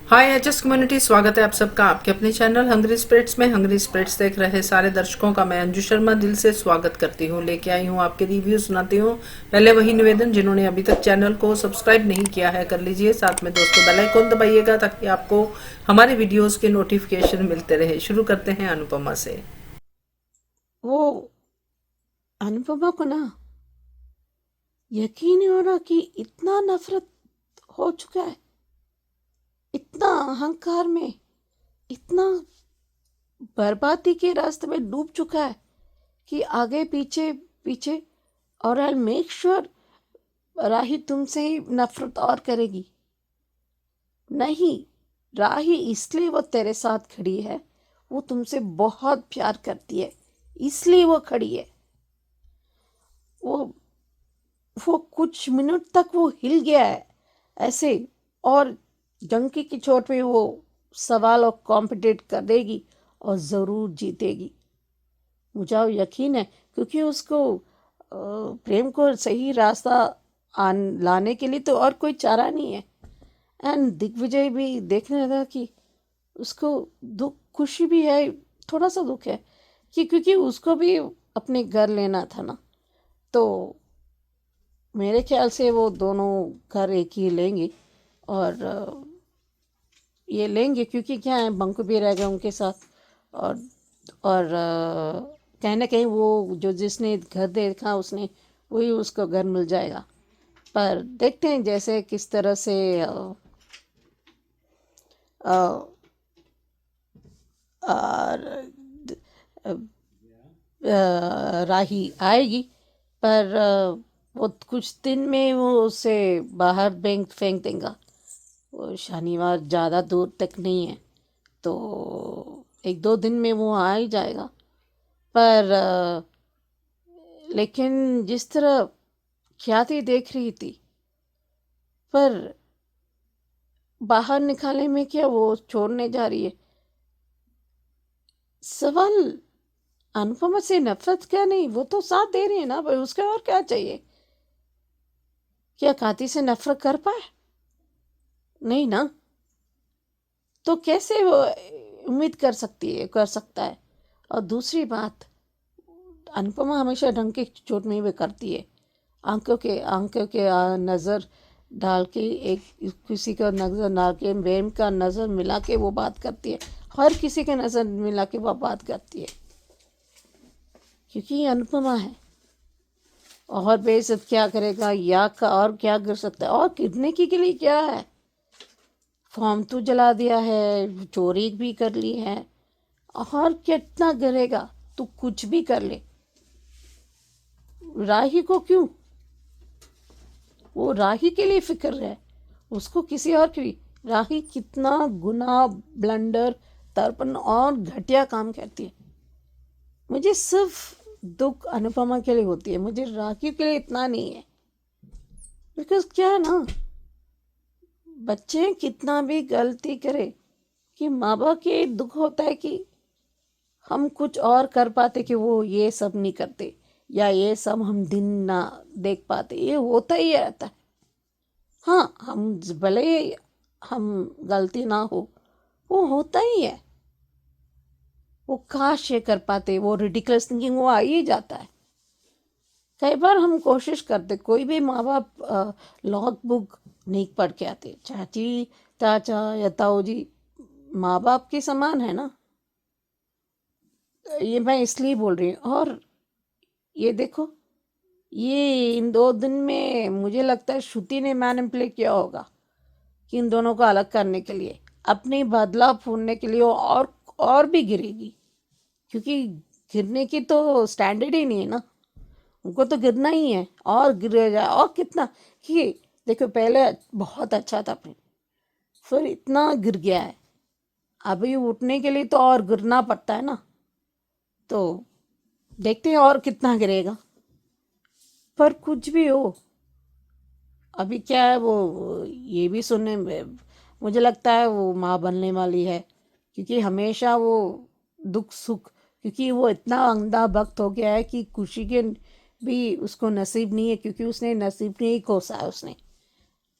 हाय HS community, स्वागत है आप सबका आपके अपने चैनल हंग्री स्पिरिट्स में। हंग्री स्पिरिट्स देख रहे सारे दर्शकों का मैं अंजू शर्मा दिल से स्वागत करती हूँ। लेके आई हूँ आपके रिव्यू सुनाती हूँ। पहले वही निवेदन, जिन्होंने अभी तक चैनल को सब्सक्राइब नहीं किया है कर लीजिए, साथ में दोस्तों बेल आइकन दबाइएगा ताकि आपको हमारे वीडियोस के नोटिफिकेशन मिलते रहे। शुरू करते हैं अनुपमा से। वो अनुपमा को ना यकीन नहीं हो रहा कि इतना नफरत हो चुका है, इतना अहंकार में, इतना बर्बादी के रास्ते में डूब चुका है कि आगे पीछे पीछे। और आई मेक श्योर राही तुमसे ही नफरत और करेगी। नहीं, राही इसलिए वो तेरे साथ खड़ी है, वो तुमसे बहुत प्यार करती है, इसलिए वो खड़ी है। वो वो कुछ मिनट तक वो हिल गया है ऐसे, और डंकी की चोट पे वो सवाल और कॉम्पिटेट करेगी और ज़रूर जीतेगी। मुझे यकीन है, क्योंकि उसको प्रेम को सही रास्ता लाने के लिए तो और कोई चारा नहीं है। एंड दिग्विजय भी देखने लगा कि उसको दुख खुशी भी है, थोड़ा सा दुख है कि क्योंकि उसको भी अपने घर लेना था ना। तो मेरे ख्याल से वो दोनों घर एक ही लेंगे। और ये लेंगे क्योंकि क्या है, बंकू भी रह गया उनके साथ। और कहीं ना कहीं वो जो जिसने घर देखा उसने वही उसको घर मिल जाएगा। पर देखते हैं जैसे किस तरह से अ, अ, राही आएगी। पर वो कुछ दिन में वो उसे बाहर बैंक फेंक देगा। वो शनिवार ज़्यादा दूर तक नहीं है, तो एक दो दिन में वो आ ही जाएगा। पर लेकिन जिस तरह ख्याति देख रही थी, पर बाहर निकालने में क्या वो छोड़ने जा रही है। सवाल अनुपमा से नफरत क्या, नहीं वो तो साथ दे रही है ना भाई, उसका और क्या चाहिए। क्या काती से नफरत कर पाए? नहीं ना। तो कैसे वो उम्मीद कर सकता है। और दूसरी बात, अनुपमा हमेशा ढंग की चोट में भी करती है। आंखों के नज़र डाल के, एक किसी का नज़र डाल के, प्रेम का नज़र मिला के वो बात करती है। हर किसी के नज़र मिला के वो बात करती है, क्योंकि ये अनुपमा है। और बेइज्जत क्या करेगा, या का और क्या कर सकता है, और गिरने की के लिए क्या है। फॉर्म तो जला दिया है, चोरी भी कर ली है, और कितना गिरेगा। तू कुछ भी कर ले, राही को क्यों? वो राही के लिए फिक्र है, उसको किसी और की। राही कितना गुनाह, ब्लंडर, तर्पण और घटिया काम करती है। मुझे सिर्फ दुख अनुपमा के लिए होती है, मुझे राखी के लिए इतना नहीं है। बिकॉज क्या है ना, बच्चे कितना भी गलती करे, कि माँ बाप के दुख होता है कि हम कुछ और कर पाते कि वो ये सब नहीं करते, या ये सब हम दिन ना देख पाते। ये होता ही रहता है। हाँ, हम भले हम गलती ना हो, वो होता ही है। वो काश ये कर पाते, वो रिडिकुलस थिंकिंग वो आ ही जाता है। कई बार हम कोशिश करते, कोई भी माँ बाप लॉग बुक नहीं पढ़ के आते। चाची, चाचा या ताऊ जी माँ बाप के समान है ना। ये मैं इसलिए बोल रही हूँ। और ये देखो, ये इन दो दिन में मुझे लगता है श्रुति ने मैनिपुलेट किया होगा कि इन दोनों को अलग करने के लिए, अपनी बदला फूलने के लिए। और भी गिरेगी, क्योंकि गिरने की तो स्टैंडर्ड ही नहीं है ना। उनको तो गिरना ही है, और गिर जाए और कितना। कि देखो, पहले बहुत अच्छा था प्रेम, फिर इतना गिर गया है। अभी उठने के लिए तो और गिरना पड़ता है ना। तो देखते हैं और कितना गिरेगा। पर कुछ भी हो, अभी क्या है, वो ये भी सुनने में मुझे लगता है वो माँ बनने वाली है। क्योंकि हमेशा वो दुख सुख, क्योंकि वो इतना अंधा भक्त हो गया है कि खुशी के भी उसको नसीब नहीं है, क्योंकि उसने नसीब नहीं कोसा है उसने।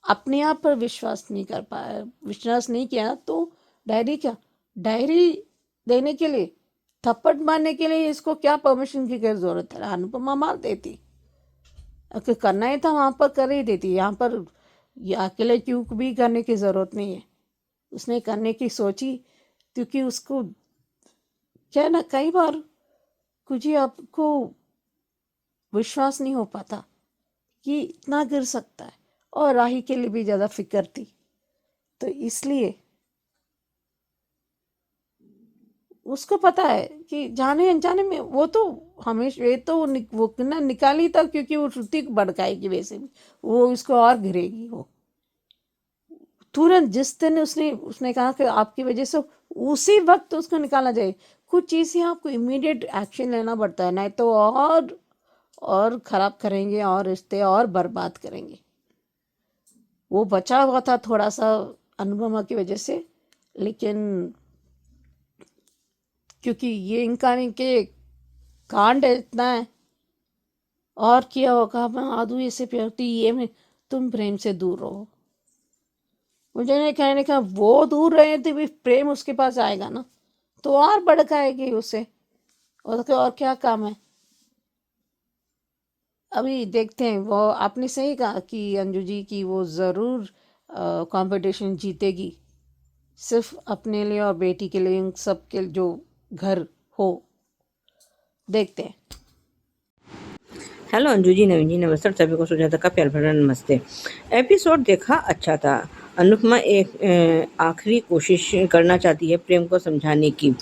अपने आप पर विश्वास नहीं कर पाया, विश्वास नहीं किया, तो डायरी क्या, डायरी देने के लिए, थप्पड़ मारने के लिए इसको क्या परमिशन की क्या जरूरत है? अनुपमा मार देती, अगर करना ही था वहां पर कर ही देती। यहाँ पर ये अकेले क्यों भी करने की जरूरत नहीं है, उसने करने की सोची, क्योंकि उसको क्या है ना, कई बार कुछ ही आपको विश्वास नहीं हो पाता कि इतना गिर सकता है, और राही के लिए भी ज़्यादा फिक्र थी, तो इसलिए उसको पता है कि जाने अनजाने में वो तो हमेशा ये तो वो ना निकाल ही था, क्योंकि वो श्रुति को भड़काएगी, वैसे भी वो इसको और गिरेगी। वो तुरंत जिस दिन उसने उसने कहा कि आपकी वजह से, उसी वक्त उसको निकाला जाए। कुछ चीज़ें आपको इमीडिएट एक्शन लेना पड़ता है, नहीं तो और खराब करेंगे, और रिश्ते और बर्बाद करेंगे। वो बचा हुआ था थोड़ा सा अनुपमा की वजह से, लेकिन क्योंकि ये इनका के कांड इतना है, और किया होगा, मैं आदू इसे प्यारती ये में, तुम प्रेम से दूर रहो। मुझे नहीं कहने का, वो दूर रहे थे भी प्रेम उसके पास आएगा ना, तो और भड़काएगी उसे, और क्या काम है। अभी देखते हैं, वो आपने सही कहा कि अंजू जी की वो ज़रूर कंपटीशन जीतेगी, सिर्फ अपने लिए और बेटी के लिए, इन सब के जो घर हो। देखते हैं। हेलो अंजू जी, नवीन जी, नमस्ते। सभी को सुजाता का प्यार भरा नमस्ते। एपिसोड देखा, अच्छा था। अनुपमा एक आखिरी कोशिश करना चाहती है प्रेम को समझाने की,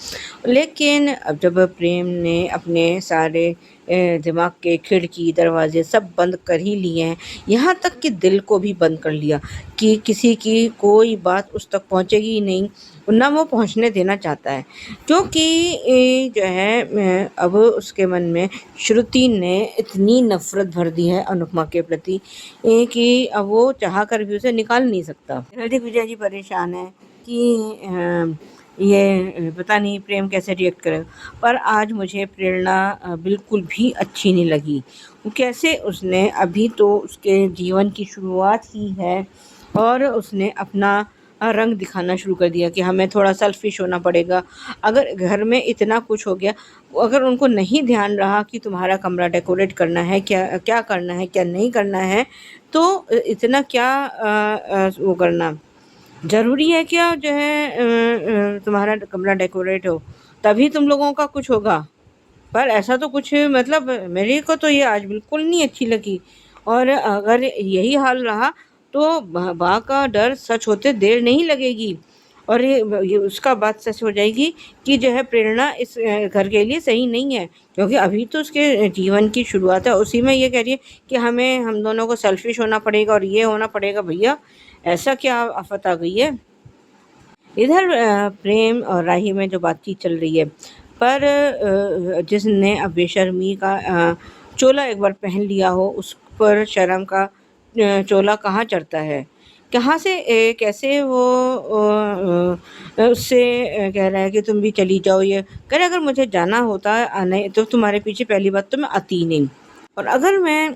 लेकिन अब जब प्रेम ने अपने सारे दिमाग के खिड़की दरवाजे सब बंद कर ही लिए हैं, यहाँ तक कि दिल को भी बंद कर लिया कि किसी की कोई बात उस तक पहुँचेगी ही नहीं, ना वो पहुँचने देना चाहता है। क्योंकि जो है अब उसके मन में श्रुति ने इतनी नफरत भर दी है अनुपमा के प्रति कि अब वो चाह कर भी उसे निकाल नहीं सकता। रणदीप विजय जी परेशान है कि ये पता नहीं प्रेम कैसे रिएक्ट करेगा। पर आज मुझे प्रेरणा बिल्कुल भी अच्छी नहीं लगी। वो कैसे, उसने अभी तो उसके जीवन की शुरुआत ही है और उसने अपना रंग दिखाना शुरू कर दिया कि हमें थोड़ा सेल्फिश होना पड़ेगा। अगर घर में इतना कुछ हो गया, अगर उनको नहीं ध्यान रहा कि तुम्हारा कमरा डेकोरेट करना है, क्या क्या करना है, क्या नहीं करना है, तो इतना क्या वो करना ज़रूरी है क्या जो है तुम्हारा कमरा डेकोरेट हो तभी तुम लोगों का कुछ होगा। पर ऐसा तो कुछ मतलब मेरे को तो ये आज बिल्कुल नहीं अच्छी लगी। और अगर यही हाल रहा तो बा का डर सच होते देर नहीं लगेगी, और ये उसका बात सच हो जाएगी कि जो है प्रेरणा इस घर के लिए सही नहीं है, क्योंकि अभी तो उसके जीवन की शुरुआत है। उसी में ये कह रही है कि हमें हम दोनों को सेल्फिश होना पड़ेगा और ये होना पड़ेगा। भैया ऐसा क्या आफत आ गई है। इधर प्रेम और राही में जो बातचीत चल रही है, पर जिसने अब बेशर्मी का चोला एक बार पहन लिया हो, उस पर शर्म का चोला कहाँ चढ़ता है। कहाँ से कैसे वो उससे कह रहा है कि तुम भी चली जाओ। ये कह रहा अगर मुझे जाना होता नहीं तो तुम्हारे पीछे पहली बात तो मैं आती ही नहीं, और अगर मैं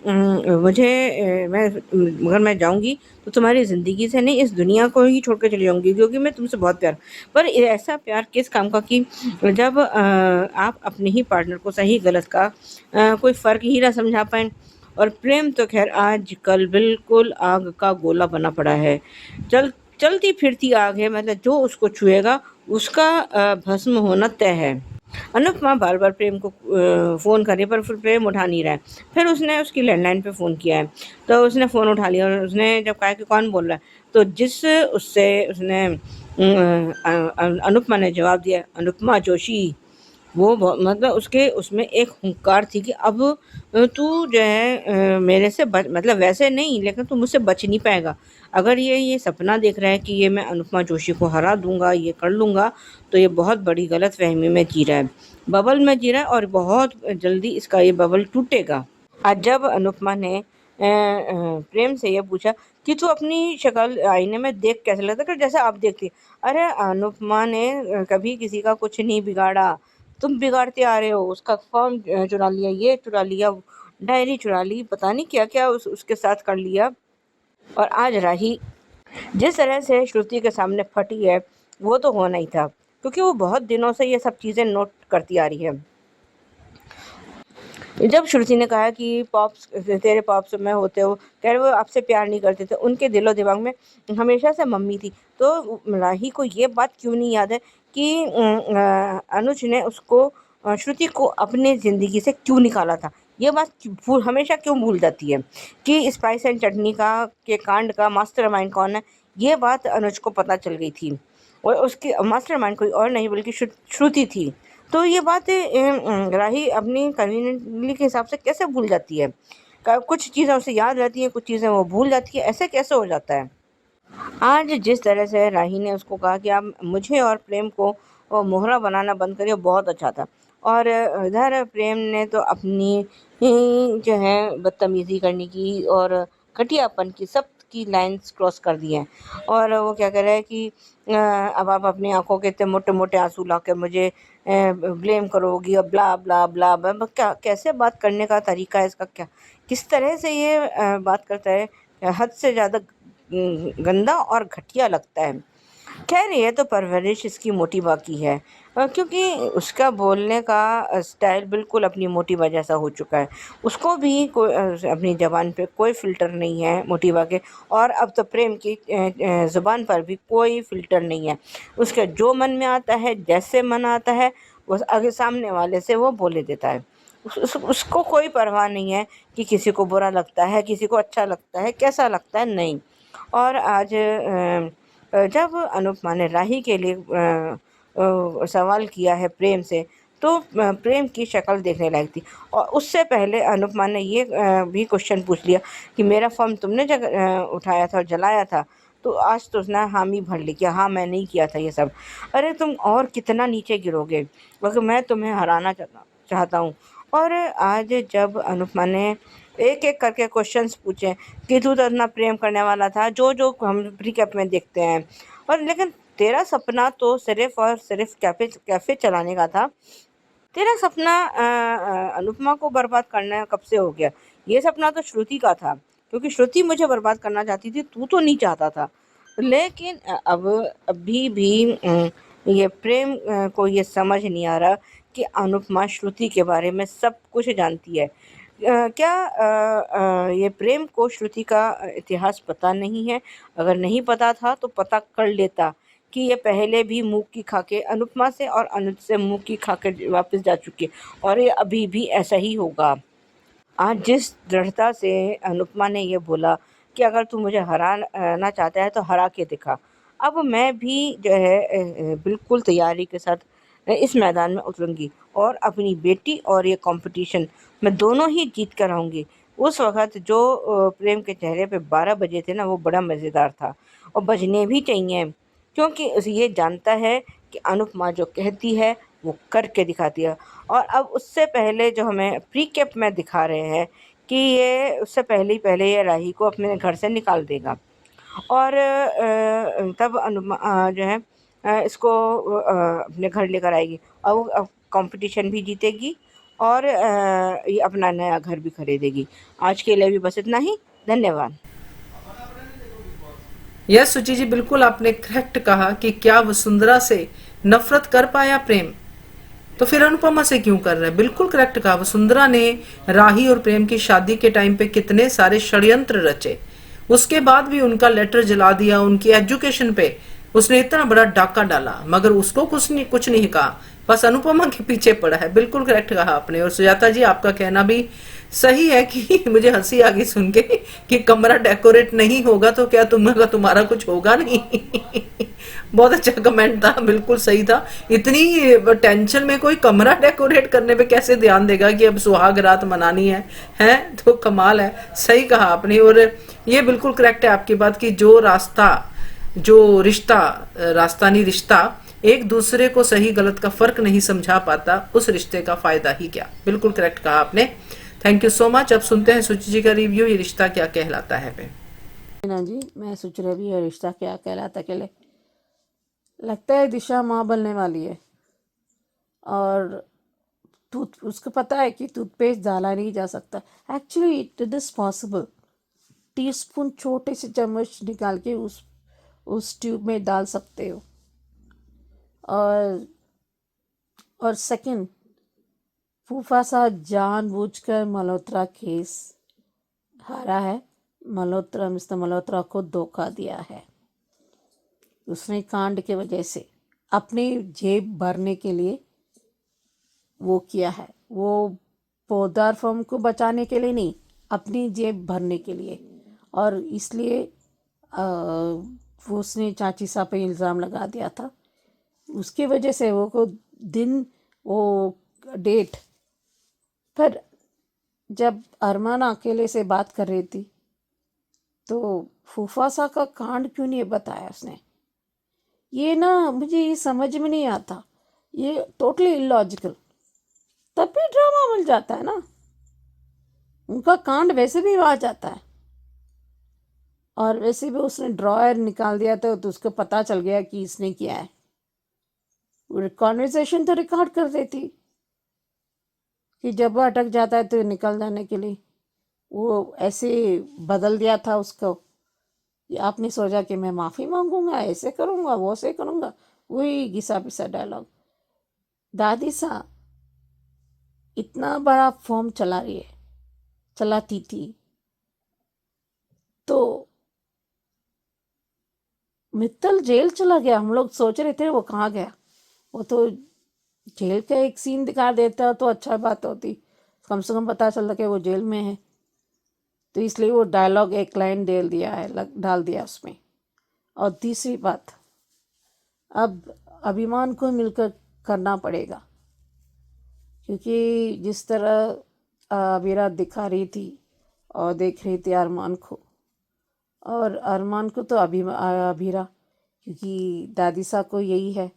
अगर मैं जाऊंगी तो तुम्हारी ज़िंदगी से नहीं, इस दुनिया को ही छोड़ कर चली जाऊंगी, क्योंकि मैं तुमसे बहुत प्यार। पर ऐसा प्यार किस काम का कि जब आप अपने ही पार्टनर को सही गलत का कोई फ़र्क ही ना समझा पाएँ। और प्रेम तो खैर आजकल बिल्कुल आग का गोला बना पड़ा है, चलती फिरती आग है। मतलब जो उसको छुएगा उसका भस्म होना तय है। अनुपमा बार बार प्रेम को फ़ोन करे, पर फिर प्रेम उठा नहीं रहा है। फिर उसने उसकी लैंडलाइन पे फ़ोन किया है, तो उसने फ़ोन उठा लिया और उसने जब कहा कि कौन बोल रहा है, तो जिस उससे उसने अनुपमा ने जवाब दिया, अनुपमा जोशी। वो मतलब उसके उसमें एक हुंकार थी कि अब तू जो है मेरे से बच, मतलब वैसे नहीं, लेकिन तू मुझसे बच नहीं पाएगा। अगर ये सपना देख रहा है कि ये मैं अनुपमा जोशी को हरा दूंगा, ये कर लूँगा, तो ये बहुत बड़ी गलत फहमी में जी रहा है, बबल में जी रहा है, और बहुत जल्दी इसका ये बबल टूटेगा। आज जब अनुपमा ने प्रेम से ये पूछा कि तू अपनी शक्ल आईने में देख कैसे लगता है, जैसे आप देखती। अरे अनुपमा ने कभी किसी का कुछ नहीं बिगाड़ा, तुम बिगाड़ते आ रहे हो। उसका फॉर्म चुरा लिया, ये चुरा लिया, डायरी चुरा ली, पता नहीं क्या क्या उसके साथ कर लिया। और आज राही जिस तरह से श्रुति के सामने फटी है वो तो होना ही था, क्योंकि वो बहुत दिनों से ये सब चीज़ें नोट करती आ रही है। जब श्रुति ने कहा कि पॉप्स तेरे पॉप्स में होते हो, कह रहे वो आपसे प्यार नहीं करते थे, उनके दिलो दिमाग में हमेशा से मम्मी थी। तो राही को ये बात क्यों नहीं याद है कि अनुज ने उसको श्रुति को अपनी ज़िंदगी से क्यों निकाला था। ये बात हमेशा क्यों भूल जाती है कि स्पाइस एंड चटनी का के कांड का मास्टरमाइंड कौन है। ये बात अनुज को पता चल गई थी और उसकी मास्टरमाइंड कोई और नहीं बल्कि श्रुति थी। तो ये बात राही अपनी कन्वीनियंटली के हिसाब से कैसे भूल जाती है। कुछ चीज़ें उसे याद रहती हैं, कुछ चीज़ें वो भूल जाती है, ऐसे कैसे हो जाता है। आज जिस तरह से राही ने उसको कहा कि आप मुझे और प्रेम को मोहरा बनाना बंद करिए, बहुत अच्छा था। और इधर प्रेम ने तो अपनी जो है बदतमीज़ी करने की और घटियापन की सब की लाइंस क्रॉस कर दी हैं। और वो क्या कह रहा है कि अब आप अपनी आंखों के इतने मोटे मोटे आंसू ला के मुझे ब्लेम करोगी और ब्ला ब्ला ब्ला ब्ला। क्या कैसे बात करने का तरीका है इसका, क्या किस तरह से ये बात करता है, हद से ज़्यादा गंदा और घटिया लगता है। खैर ये तो परवरिश इसकी मोटिबा की है, क्योंकि उसका बोलने का स्टाइल बिल्कुल अपनी मोटिबा जैसा हो चुका है। उसको भी कोई अपनी ज़बान पे कोई फ़िल्टर नहीं है मोटिबा के, और अब तो प्रेम की ज़ुबान पर भी कोई फ़िल्टर नहीं है। उसके जो मन में आता है, जैसे मन आता है, वो आगे सामने वाले से वो बोले देता है। उसको कोई परवाह नहीं है कि किसी को बुरा लगता है, किसी को अच्छा लगता है, कैसा लगता है, नहीं। और आज जब अनुपमा ने राही के लिए सवाल किया है प्रेम से, तो प्रेम की शक्ल देखने लायक थी। और उससे पहले अनुपमा ने ये भी क्वेश्चन पूछ लिया कि मेरा फॉर्म तुमने उठाया था और जलाया था, तो आज तो उसने हामी भर ली कि हाँ मैंने ही किया था ये सब। अरे तुम और कितना नीचे गिरोगे, बल्कि मैं तुम्हें हराना चाहता हूँ। और आज जब अनुपमा ने एक एक करके क्वेश्चंस पूछे कि तू तो इतना प्रेम करने वाला था, जो जो हम रिकैप में देखते हैं, और लेकिन तेरा सपना तो सिर्फ और सिर्फ कैफ़े चलाने का था। तेरा सपना अनुपमा को बर्बाद करना कब से हो गया। ये सपना तो श्रुति का था, क्योंकि श्रुति मुझे बर्बाद करना चाहती थी, तू तो नहीं चाहता था। लेकिन अब अभी भी ये प्रेम को ये समझ नहीं आ रहा कि अनुपमा श्रुति के बारे में सब कुछ जानती है। क्या ये प्रेम को श्रुति का इतिहास पता नहीं है? अगर नहीं पता था तो पता कर लेता कि ये पहले भी मुँह की खा के अनुपमा से और अनुज से मुँह की खा के वापस जा चुकी है, और ये अभी भी ऐसा ही होगा। आज जिस दृढ़ता से अनुपमा ने ये बोला कि अगर तू मुझे हराना चाहता है तो हरा के दिखा, अब मैं भी जो है बिल्कुल तैयारी के साथ इस मैदान में उतरूँगी और अपनी बेटी और ये कॉम्पिटिशन मैं दोनों ही जीत कर आऊँगी। उस वक़्त जो प्रेम के चेहरे पे 12 बजे थे ना, वो बड़ा मज़ेदार था और बजने भी चाहिए, क्योंकि ये जानता है कि अनुपमा जो कहती है वो करके दिखाती है। और अब उससे पहले जो हमें प्रीकेप में दिखा रहे हैं कि ये उससे पहले ये राही को अपने घर से निकाल देगा, और तब अनुपमा जो है इसको अपने घर लेकर आएगी और वो कंपटीशन भी जीतेगी और ये अपना नया घर भी खरीदेगी। आज के लिए भी बस इतना ही। धन्यवाद। यस सुचि जी, बिल्कुल आपने करेक्ट कहा कि क्या वसुंधरा से नफरत कर पाया प्रेम, तो फिर अनुपमा से क्यों कर रहे हैं। बिल्कुल करेक्ट कहा। वसुंधरा ने राही और प्रेम की शादी के टाइम पे कितने सारे षड्यंत्र रचे, उसके बाद भी उनका लेटर जला दिया, उनकी एजुकेशन पे उसने इतना बड़ा डाका डाला, मगर उसको कुछ नहीं कहा, बस अनुपमा के पीछे पड़ा है। बिल्कुल करेक्ट कहा आपने। और सुजाता जी, आपका कहना भी सही है कि मुझे हंसी आ गई सुन के कि कमरा डेकोरेट नहीं होगा तो क्या तुम्हारा कुछ होगा नहीं। बहुत अच्छा कमेंट था, बिल्कुल सही था। इतनी टेंशन में कोई कमरा डेकोरेट करने पे कैसे ध्यान देगा कि अब सुहाग रात मनानी है तो कमाल है। सही कहा आपने। और ये बिल्कुल करेक्ट है आपकी बात कि जो रिश्ता रास्ता नहीं रिश्ता एक दूसरे को सही गलत का फर्क नहीं समझा पाता, उस रिश्ते का फायदा ही क्या। बिल्कुल करेक्ट कहा आपने। Thank you so much. अब सुनते हैं सुचि जी का रिव्यू, ये रिश्ता क्या कहलाता है पे। ना जी, मैं सोच रही भी ये रिश्ता क्या कहलाता के लिए लगता है दिशा माँ बनने वाली है, और उसको पता है कि टूथपेस्ट डाला नहीं जा सकता। Actually it is possible, teaspoon छोटे से चम्मच निकाल के उस ट्यूब में डाल सकते हो। और सेकंड, फूफासा जानबूझकर मल्होत्रा केस हारा है। मिस्टर मल्होत्रा को धोखा दिया है। उसने कांड के वजह से अपनी जेब भरने के लिए वो किया है। वो पोदार फर्म को बचाने के लिए नहीं, अपनी जेब भरने के लिए। और इसलिए वो उसने चाची साहब पे इल्ज़ाम लगा दिया था। उसकी वजह से वो डेट पर जब अरमान अकेले से बात कर रही थी तो फूफासा का कांड क्यों नहीं बताया उसने? ये ना मुझे ये समझ में नहीं आता, ये टोटली इलॉजिकल। तब भी ड्रामा मिल जाता है ना, उनका कांड वैसे भी आ जाता है। और वैसे भी उसने ड्रॉयर निकाल दिया था तो उसको पता चल गया कि इसने किया है। कॉन्वर्सेशन तो रिकॉर्ड कर देती कि जब वो अटक जाता है तो निकल जाने के लिए वो ऐसे बदल दिया था उसको। आपने सोचा कि मैं माफ़ी मांगूंगा, ऐसे करूंगा, वो से करूंगा, वही घिसा पिसा डायलॉग। दादी सा इतना बड़ा फॉर्म चलाती थी तो मित्तल जेल चला गया। हम लोग सोच रहे थे वो कहाँ गया। वो तो जेल का एक सीन दिखा देता तो अच्छा बात होती, कम से कम पता चलता कि वो जेल में है। तो इसलिए वो डायलॉग एक लाइन डाल दिया उसमें। और तीसरी बात, अब अभिमान को मिलकर करना पड़ेगा, क्योंकि जिस तरह अबीरा दिखा रही थी और देख रही थी अरमान को, और अरमान को तो अबीरा, क्योंकि दादी साहब को यही है,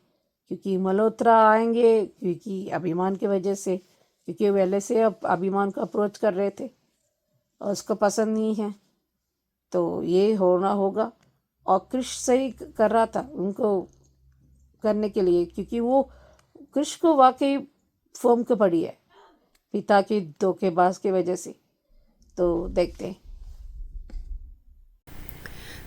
क्योंकि मल्होत्रा आएंगे क्योंकि अभिमान की वजह से, क्योंकि पहले से अब अभिमान को अप्रोच कर रहे थे और उसको पसंद नहीं है तो ये होना होगा। और कृष सही कर रहा था उनको करने के लिए, क्योंकि वो कृष को वाकई फॉर्म को पड़ी है पिता की धोखेबाज की वजह से। तो देखते हैं।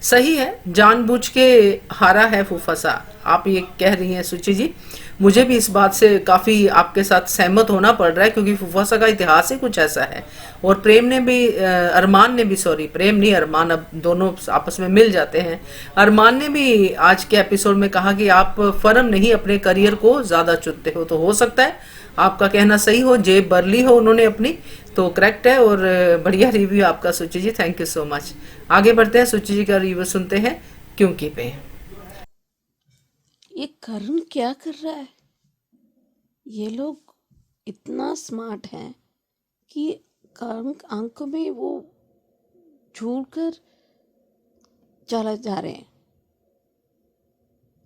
सही है, जानबूझ के हारा है फूफासा, आप ये कह रही हैं सुचि जी। मुझे भी इस बात से काफी आपके साथ सहमत होना पड़ रहा है, क्योंकि फूफासा का इतिहास ही कुछ ऐसा है। और अरमान ने भी, सॉरी प्रेम नहीं, अरमान, अब दोनों आपस में मिल जाते हैं। अरमान ने भी आज के एपिसोड में कहा कि आप फर्म नहीं अपने करियर को ज्यादा चुनते हो। तो हो सकता है आपका कहना सही हो, जेब भर ली हो उन्होंने अपनी, तो करेक्ट है। और बढ़िया रिव्यू आपका सुचि जी, थैंक यू सो मच। आगे बढ़ते हैं, सुचि जी का रिव्यू सुनते हैं क्योंकि पे। ये करण क्या कर रहा है? ये लोग इतना स्मार्ट हैं कि करण आंखों में वो झूल कर चला जा रहे हैं,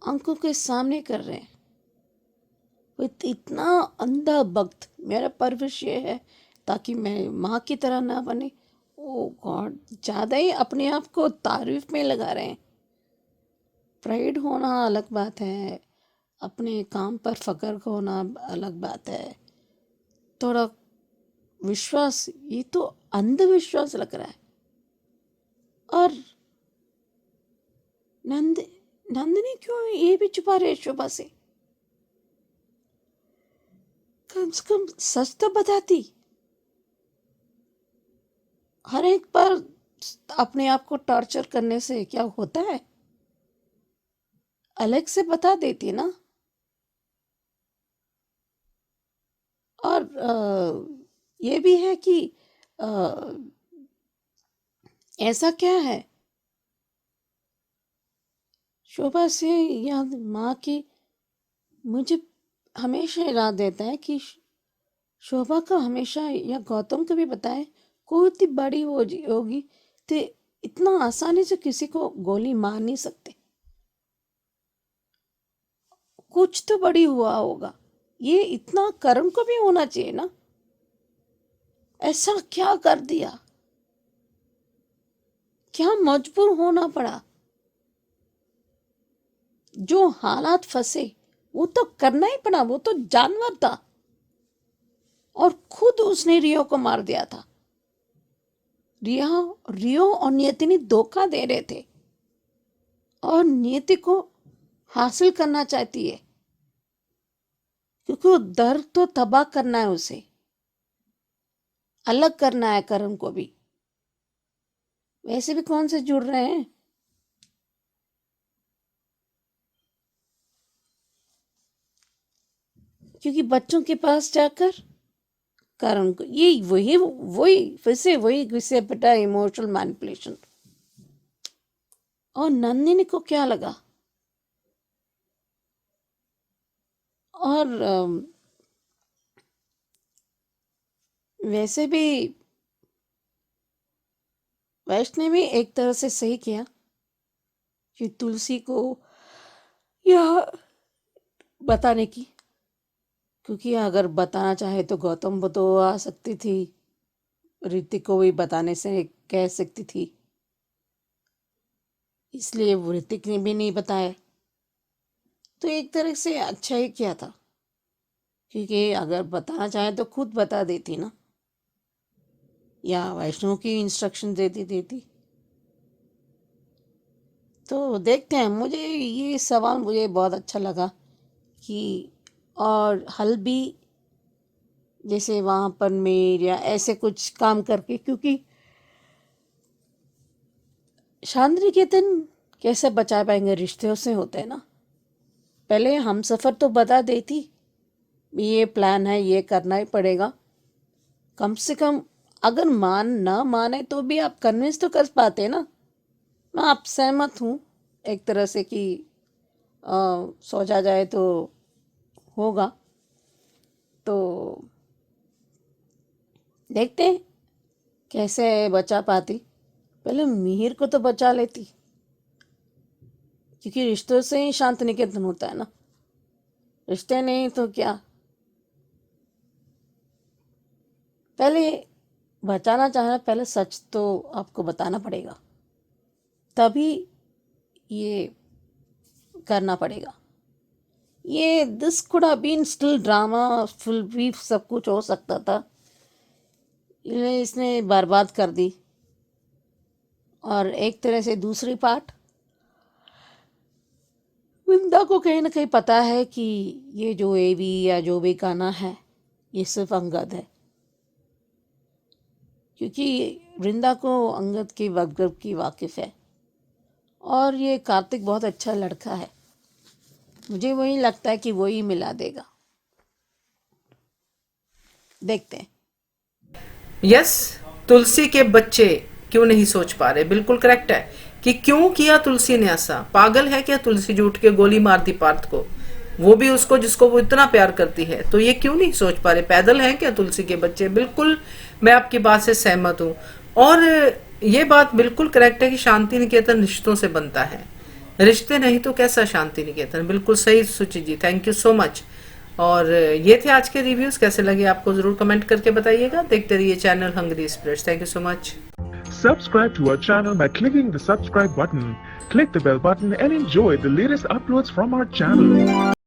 आंखों के सामने कर रहे हैं। वो इतना अंधा भक्त, मेरा परवरिश ये है ताकि मैं माँ की तरह ना बने। ओ गॉड, ज़्यादा ही अपने आप को तारीफ में लगा रहे हैं। प्राइड होना अलग बात है, अपने काम पर फख्र होना अलग बात है, थोड़ा विश्वास, ये तो अंधविश्वास लग रहा है। और नंदिनी क्यों ये भी छुपा रहे शोभा से? कम से कम सच तो बताती। हर एक बार अपने आप को टॉर्चर करने से क्या होता है? अलग से बता देती ना। और ये भी है कि ऐसा क्या है शोभा से या माँ की, मुझे हमेशा याद देता है कि शोभा का हमेशा, या गौतम को भी बताए, कोई इतनी बड़ी होगी तो इतना आसानी से किसी को गोली मार नहीं सकते, कुछ तो बड़ी हुआ होगा। ये इतना कर्म को भी होना चाहिए ना। ऐसा क्या कर दिया, क्या मजबूर होना पड़ा? जो हालात फंसे वो तो करना ही पड़ा, वो तो जानवर था और खुद उसने रियो को मार दिया था। रियो और नियति ने धोखा दे रहे थे और नियति को हासिल करना चाहती है, क्योंकि वो दर्द तो तबाह करना है, उसे अलग करना है करण को भी। वैसे भी कौन से जुड़ रहे हैं, क्योंकि बच्चों के पास जाकर करण को ये वही फिर से वही गुस्से बेटा इमोशनल मैनिपुलेशन। और नंदिनी को क्या लगा, और वैसे भी वैष्णव भी एक तरह से सही किया कि तुलसी को यह बताने की, क्योंकि अगर बताना चाहे तो गौतम को तो आ सकती थी, ऋतिक को भी बताने से कह सकती थी, इसलिए वो ऋतिक ने भी नहीं बताया। तो एक तरह से अच्छा ही किया था, क्योंकि अगर बताना चाहे तो खुद बता देती ना, या वैष्णव की इंस्ट्रक्शन देती। तो देखते हैं, मुझे ये सवाल मुझे बहुत अच्छा लगा कि और हल भी जैसे वहाँ पर मेर या ऐसे कुछ काम करके, क्योंकि शांति निकेतन कैसे बचा पाएंगे, रिश्तों से होते हैं ना। पहले हम सफ़र तो बता देती, ये प्लान है, ये करना ही पड़ेगा, कम से कम अगर ना माने तो भी आप कन्विंस तो कर पाते ना। मैं आप सहमत हूँ एक तरह से कि सोचा जाए तो होगा। तो देखते हैं कैसे बचा पाती, पहले मिहिर को तो बचा लेती, क्योंकि रिश्तों से ही शांति निकेतन होता है ना, रिश्ते नहीं तो क्या। पहले बचाना चाहना, पहले सच तो आपको बताना पड़ेगा, तभी ये करना पड़ेगा। ये this could have been still drama, full भी सब कुछ हो सकता था, इसने बर्बाद कर दी। और एक तरह से दूसरी पार्ट, वृंदा को कहीं ना कहीं पता है कि ये जो एवी या जो भी गाना है ये सिर्फ अंगद है, क्योंकि वृंदा को अंगद की वक्तव्य की वाकिफ़ है, और ये कार्तिक बहुत अच्छा लड़का है, मुझे वही लगता है कि वही मिला देगा। देखते हैं। यस, तुलसी के बच्चे क्यों नहीं सोच पा रहे, बिल्कुल करेक्ट है कि क्यों किया तुलसी ने ऐसा। पागल है क्या तुलसी जो उठ के गोली मार दी पार्थ को, वो भी उसको जिसको वो इतना प्यार करती है, तो ये क्यों नहीं सोच पा रहे। पैदल है क्या तुलसी के बच्चे। बिल्कुल मैं आपकी बात से सहमत हूँ, और ये बात बिल्कुल करेक्ट है कि शांति निकेतन रिश्तों से बनता है, रिश्ते नहीं तो कैसा शांति निकेतन। बिल्कुल सही सुचि जी, थैंक यू सो मच। और ये थे आज के रिव्यूज, कैसे लगे आपको जरूर कमेंट करके बताइएगा। देखते रहिए channel hungry spirits. Thank you so much. Subscribe to our channel by clicking the subscribe button. Click the bell button and enjoy the latest uploads from our channel.